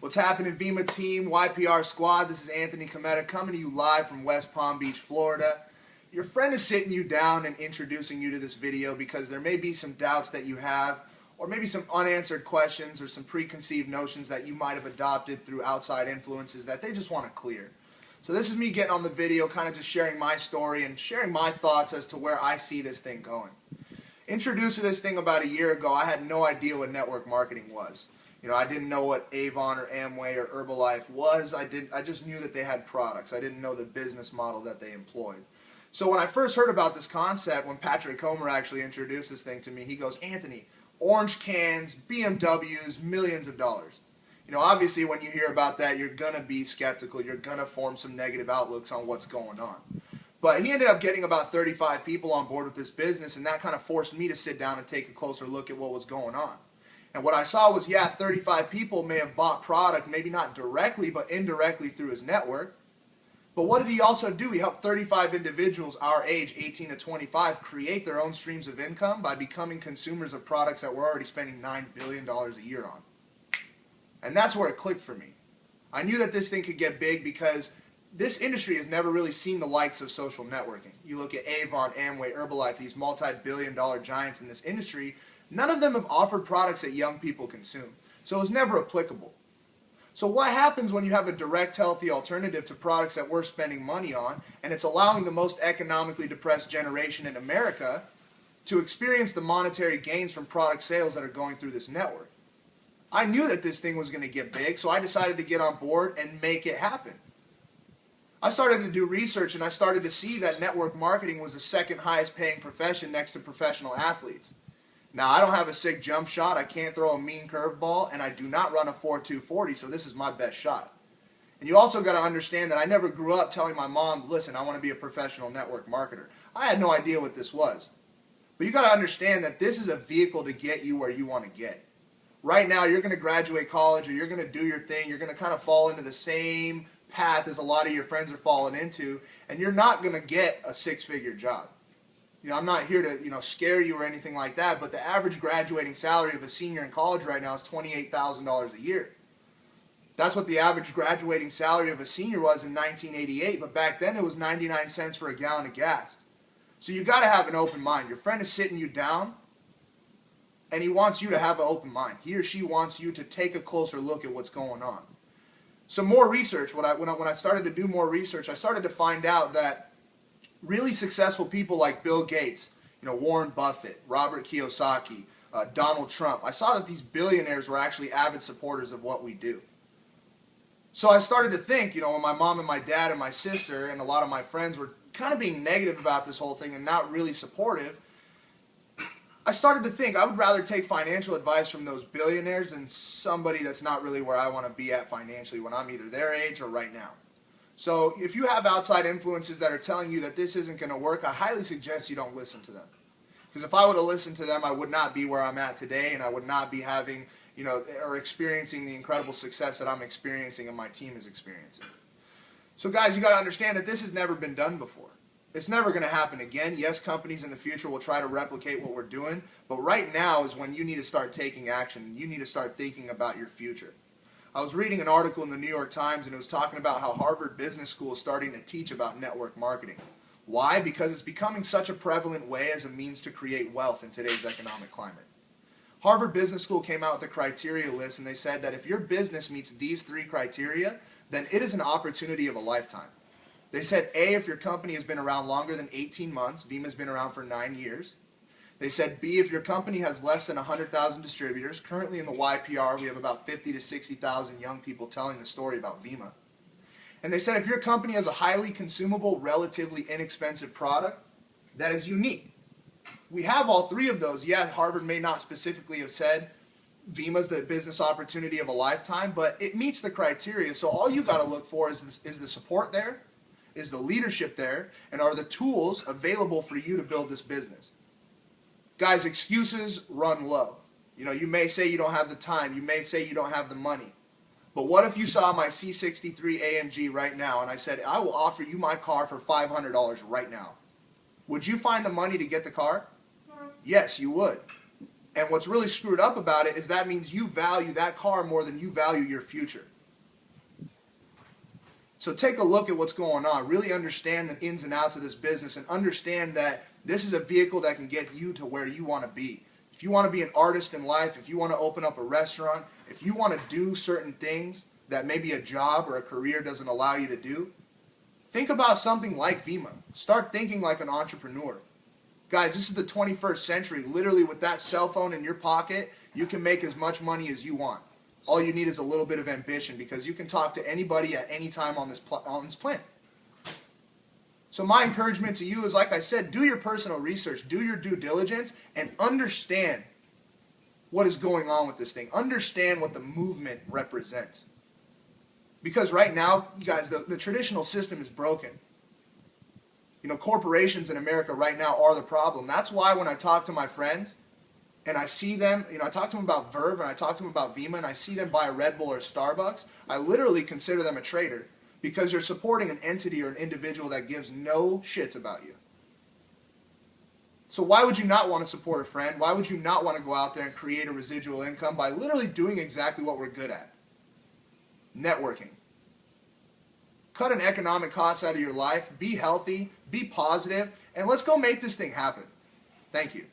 What's happening, Vemma team, YPR squad? This is Anthony Cometa coming to you live from West Palm Beach, Florida. Your friend is sitting you down and introducing you to this video because there may be some doubts that you have, or maybe some unanswered questions or some preconceived notions that you might have adopted through outside influences that they just want to clear. So this is me getting on the video, kind of just sharing my story and sharing my thoughts as to where I see this thing going. Introduced to this thing about a year ago, I had no idea what network marketing was. I didn't know what Avon or Amway or Herbalife was. I just knew that they had products. I didn't know the business model that they employed. So when I first heard about this concept, when Patrick Comer actually introduced this thing to me, he goes, "Anthony, orange cans, BMWs, millions of dollars." Obviously when you hear about that, you're going to be skeptical. You're going to form some negative outlooks on what's going on. But he ended up getting about 35 people on board with this business, and that kind of forced me to sit down and take a closer look at what was going on. And what I saw was, 35 people may have bought product, maybe not directly, but indirectly through his network. But what did he also do? He helped 35 individuals our age, 18 to 25, create their own streams of income by becoming consumers of products that we're already spending $9 billion a year on. And that's where it clicked for me. I knew that this thing could get big because this industry has never really seen the likes of social networking. You look at Avon, Amway, Herbalife, these multi-billion-dollar giants in this industry, none of them have offered products that young people consume. So it was never applicable. So what happens when you have a direct, healthy alternative to products that we're spending money on, and it's allowing the most economically depressed generation in America to experience the monetary gains from product sales that are going through this network? I knew that this thing was going to get big, so I decided to get on board and make it happen. I started to do research, and I started to see that network marketing was the second highest paying profession next to professional athletes. Now, I don't have a sick jump shot, I can't throw a mean curveball, and I do not run a 4.2 40, so this is my best shot. And you also got to understand that I never grew up telling my mom, "Listen, I want to be a professional network marketer." I had no idea what this was. But you got to understand that this is a vehicle to get you where you want to get. Right now, you're going to graduate college, or you're going to do your thing, you're going to kind of fall into the same path as a lot of your friends are falling into, and you're not going to get a six-figure job. I'm not here to, scare you or anything like that, but the average graduating salary of a senior in college right now is $28,000 a year. That's what the average graduating salary of a senior was in 1988, but back then it was 99 cents for a gallon of gas. So you got to have an open mind. Your friend is sitting you down, and he wants you to have an open mind. He or she wants you to take a closer look at what's going on. Some more research. When I started to do more research, I started to find out that really successful people like Bill Gates, Warren Buffett, Robert Kiyosaki, Donald Trump, I saw that these billionaires were actually avid supporters of what we do. So I started to think, when my mom and my dad and my sister and a lot of my friends were kind of being negative about this whole thing and not really supportive, I started to think I would rather take financial advice from those billionaires than somebody that's not really where I want to be at financially when I'm either their age or right now. So if you have outside influences that are telling you that this isn't going to work, I highly suggest you don't listen to them. Because if I would have listened to them, I would not be where I'm at today, and I would not be having, or experiencing the incredible success that I'm experiencing and my team is experiencing. So guys, you got to understand that this has never been done before. It's never going to happen again. Yes, companies in the future will try to replicate what we're doing, but right now is when you need to start taking action. You need to start thinking about your future. I was reading an article in the New York Times, and it was talking about how Harvard Business School is starting to teach about network marketing. Why? Because it's becoming such a prevalent way as a means to create wealth in today's economic climate. Harvard Business School came out with a criteria list, and they said that if your business meets these 3 criteria, then it is an opportunity of a lifetime. They said, A, if your company has been around longer than 18 months, Vemma's been around for 9 years. They said, B, if your company has less than 100,000 distributors. Currently in the YPR, we have about 50 to 60,000 young people telling the story about Vemma. And they said, if your company has a highly consumable, relatively inexpensive product that is unique. We have all 3 of those. Yeah, Harvard may not specifically have said Vemma's the business opportunity of a lifetime, but it meets the criteria. So all you got to look for is the support there, is the leadership there, and are the tools available for you to build this business. Guys, excuses run low. You may say you don't have the time. You may say you don't have the money. But what if you saw my C63 AMG right now and I said, I will offer you my car for $500 right now? Would you find the money to get the car? Yes, you would. And what's really screwed up about it is that means you value that car more than you value your future. So take a look at what's going on. Really understand the ins and outs of this business and understand that this is a vehicle that can get you to where you want to be. If you want to be an artist in life, if you want to open up a restaurant, if you want to do certain things that maybe a job or a career doesn't allow you to do, think about something like Vemma. Start thinking like an entrepreneur. Guys, this is the 21st century. Literally, with that cell phone in your pocket, you can make as much money as you want. All you need is a little bit of ambition, because you can talk to anybody at any time on this planet. So my encouragement to you is, like I said, do your personal research, do your due diligence, and understand what is going on with this thing. Understand what the movement represents. Because right now, you guys, the traditional system is broken. You know, corporations in America right now are the problem. That's why when I talk to my friends and I see them, you know, I talk to them about Verve and I talk to them about Vemma, and I see them buy a Red Bull or Starbucks, I literally consider them a traitor, because you're supporting an entity or an individual that gives no shits about you. So why would you not want to support a friend? Why would you not want to go out there and create a residual income by literally doing exactly what we're good at? Networking. Cut an economic cost out of your life, be healthy, be positive, and let's go make this thing happen. Thank you.